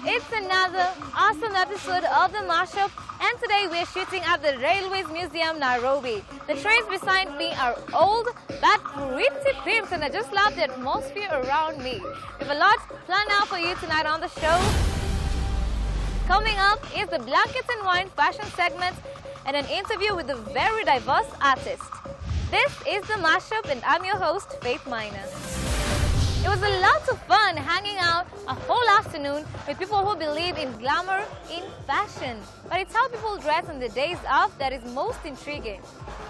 It's another awesome episode of the Mashup, and today we're shooting at the Railways Museum, Nairobi. The trains beside me are old but pretty pimped, and I just love the atmosphere around me. We have a lot planned out for you tonight on the show. Coming up is the Blankets and Wine fashion segment and an interview with a very diverse artist. This is the Mashup, and I'm your host, Faith Minor. It was a lot of fun hanging out a whole afternoon with people who believe in glamour in fashion. But it's how people dress on the days off that is most intriguing.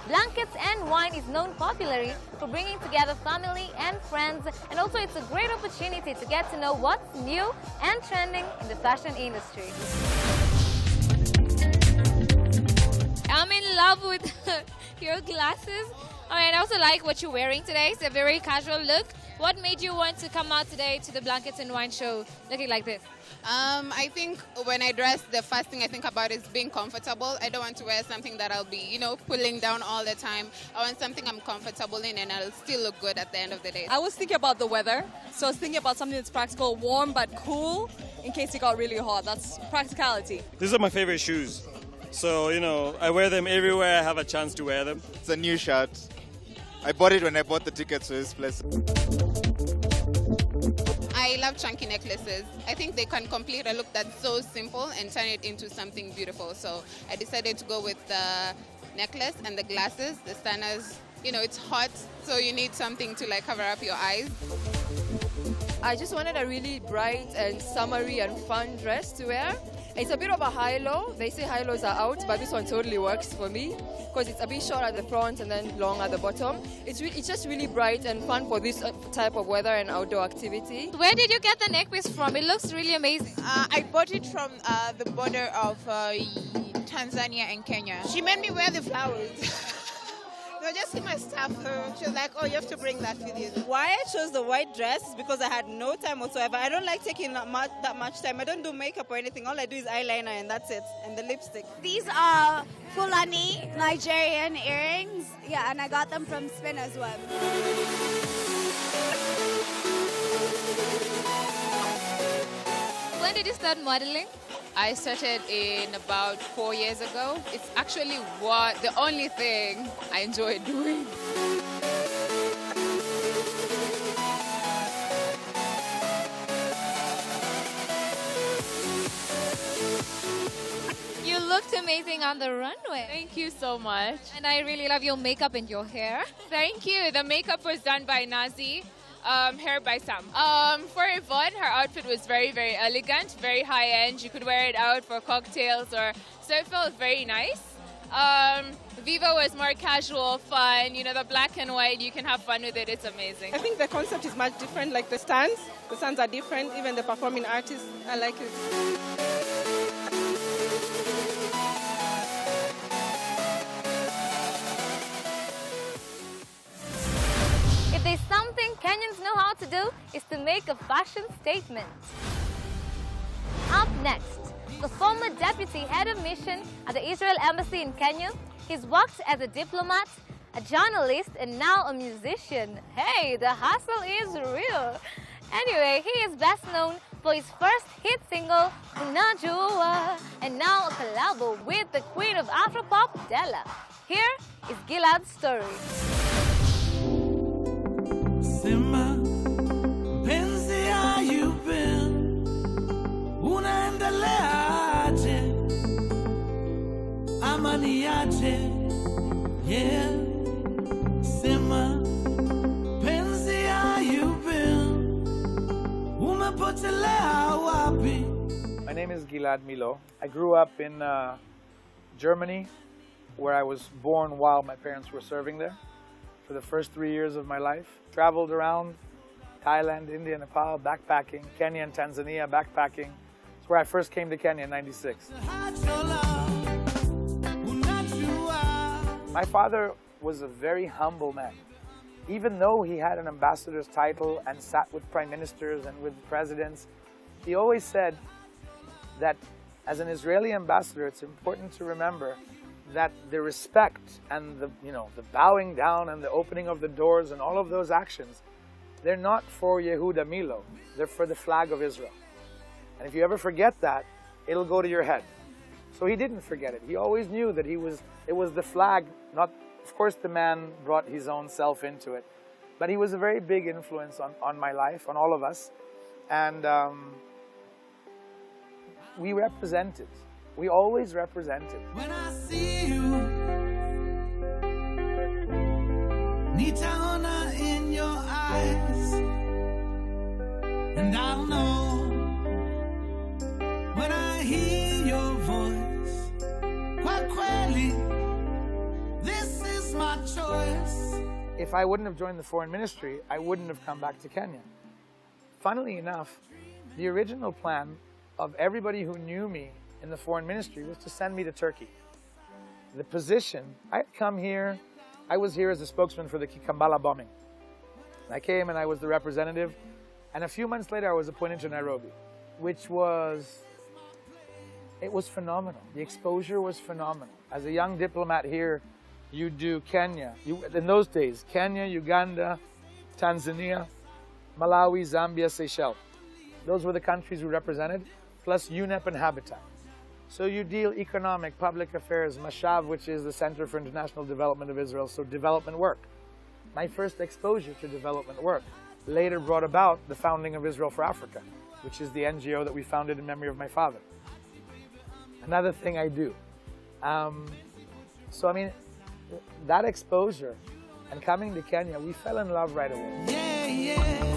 Blankets and Wine is known popularly for bringing together family and friends, and also it's a great opportunity to get to know what's new and trending in the fashion industry. I'm in love with your glasses. And I also like what you're wearing today. It's a very casual look. What made you want to come out today to the Blankets and Wine show looking like this? I think when I dress, the first thing I think about is being comfortable. I don't want to wear something that I'll be, pulling down all the time. I want something I'm comfortable in and I'll still look good at the end of the day. I was thinking about the weather. So I was thinking about something that's practical, warm but cool in case it got really hot. That's practicality. These are my favorite shoes. So, I wear them everywhere I have a chance to wear them. It's a new shirt. I bought it when I bought the tickets to this place. I love chunky necklaces. I think they can complete a look that's so simple and turn it into something beautiful. So I decided to go with the necklace and the glasses, the stunners. It's hot, so you need something to cover up your eyes. I just wanted a really bright and summery and fun dress to wear. It's a bit of a high-low. They say high-lows are out, but this one totally works for me because it's a bit short at the front and then long at the bottom. It's just really bright and fun for this type of weather and outdoor activity. Where did you get the necklace from? It looks really amazing. I bought it from the border of Tanzania and Kenya. She made me wear the flowers. No, just in my stuff. She was like, oh, you have to bring that with you. Why I chose the white dress is because I had no time whatsoever. I don't like taking that much time. I don't do makeup or anything. All I do is eyeliner and that's it. And the lipstick. These are Fulani Nigerian earrings. Yeah, and I got them from Spin as well. When did you start modeling? I started in about 4 years ago. It's actually the only thing I enjoy doing. You looked amazing on the runway. Thank you so much. And I really love your makeup and your hair. Thank you. The makeup was done by Nazi. Hair by Sam. For Yvonne, her outfit was very, very elegant, very high-end. You could wear it out for cocktails, so it felt very nice. Viva was more casual, fun. The black and white, you can have fun with it. It's amazing. I think the concept is much different, like the stands. The stands are different, even the performing artists. I like it. If there's something Kenyans know how to do, is to make a fashion statement. Up next, the former deputy head of mission at the Israel Embassy in Kenya. He's worked as a diplomat, a journalist, and now a musician. Hey, the hustle is real. Anyway, he is best known for his first hit single, Unajua, and now a collabo with the queen of Afropop, Della. Here is Gilad's story. Sema, mpenzi how you been? Unaendeleaje? Amani aje? Yeah. Sema, mpenzi how you been? Umepotelea wapi? My name is Gilad Milo. I grew up in Germany, where I was born while my parents were serving there. For the first 3 years of my life. Traveled around Thailand, India, Nepal, backpacking, Kenya and Tanzania, backpacking. It's where I first came to Kenya in '96. My father was a very humble man. Even though he had an ambassador's title and sat with prime ministers and with presidents, he always said that as an Israeli ambassador, it's important to remember that the respect and the bowing down and the opening of the doors and all of those actions, they're not for Yehuda Milo, they're for the flag of Israel. And if you ever forget that, it'll go to your head. So he didn't forget it. He always knew that it was the flag, not, of course the man brought his own self into it, but he was a very big influence on my life, on all of us. And we represented. We always represented. When I see you, Nitaona in your eyes, and I'll know when I hear your voice. Kwakweli, this is my choice. If I wouldn't have joined the foreign ministry, I wouldn't have come back to Kenya. Funnily enough, the original plan of everybody who knew me in the foreign ministry was to send me to Turkey. The position, I'd come here, I was here as a spokesman for the Kikambala bombing. I came and I was the representative, and a few months later I was appointed to Nairobi, which was, it was phenomenal. The exposure was phenomenal. As a young diplomat here, you do Kenya, in those days, Kenya, Uganda, Tanzania, Malawi, Zambia, Seychelles. Those were the countries we represented, plus UNEP and Habitat. So you deal economic, public affairs, Mashav, which is the Center for International Development of Israel, so development work. My first exposure to development work later brought about the founding of Israel for Africa, which is the NGO that we founded in memory of my father. Another thing I do. So I mean, that exposure and coming to Kenya, we fell in love right away. Yeah, yeah.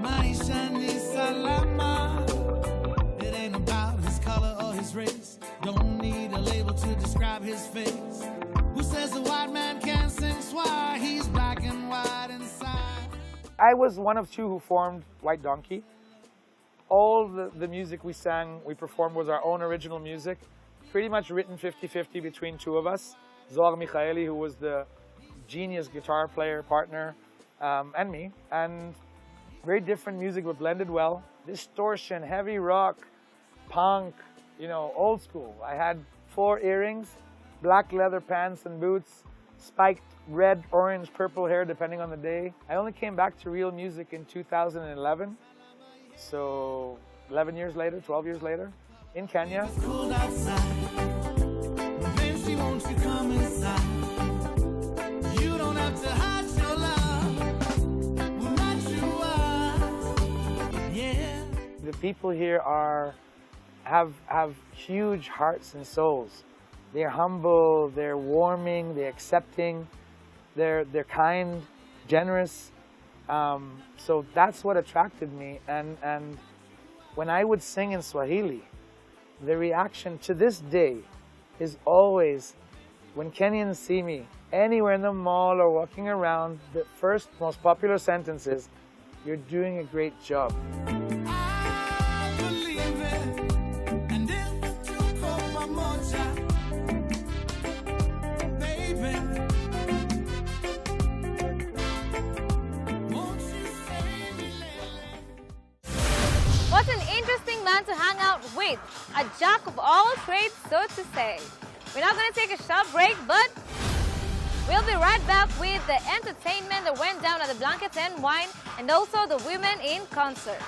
Maisha ni salama. It ain't about his color or his race. Don't need a label to describe his face. Who says a white man can't sing Swahili? He's black and white inside. I was one of two who formed White Donkey. All the music we sang, we performed was our own original music. Pretty much written 50-50 between two of us. Zohar Michaeli, who was the genius guitar player, partner, and me. And very different music, but blended well. Distortion, heavy rock, punk, you know, old school. I had 4 earrings, black leather pants and boots, spiked red, orange, purple hair, depending on the day. I only came back to real music in 2011. So 11 years later, 12 years later, in Kenya. It's cold outside. Fancy, won't you come inside? You don't have to hide your love. We're not you are. Yeah. The people here have huge hearts and souls. They're humble, they're warming, they're accepting, they're kind, generous. So that's what attracted me. And when I would sing in Swahili, the reaction to this day is always, when Kenyans see me anywhere in the mall or walking around, the first most popular sentence is, "You're doing a great job." I believe it. And if you call my mocha, baby, won't you say me lately? What an interesting man to hang out with. A jack of all trades, so to say. We're now going to take a short break, but we'll be right back with the entertainment that went down at the Blankets and Wine, and also the women in concert.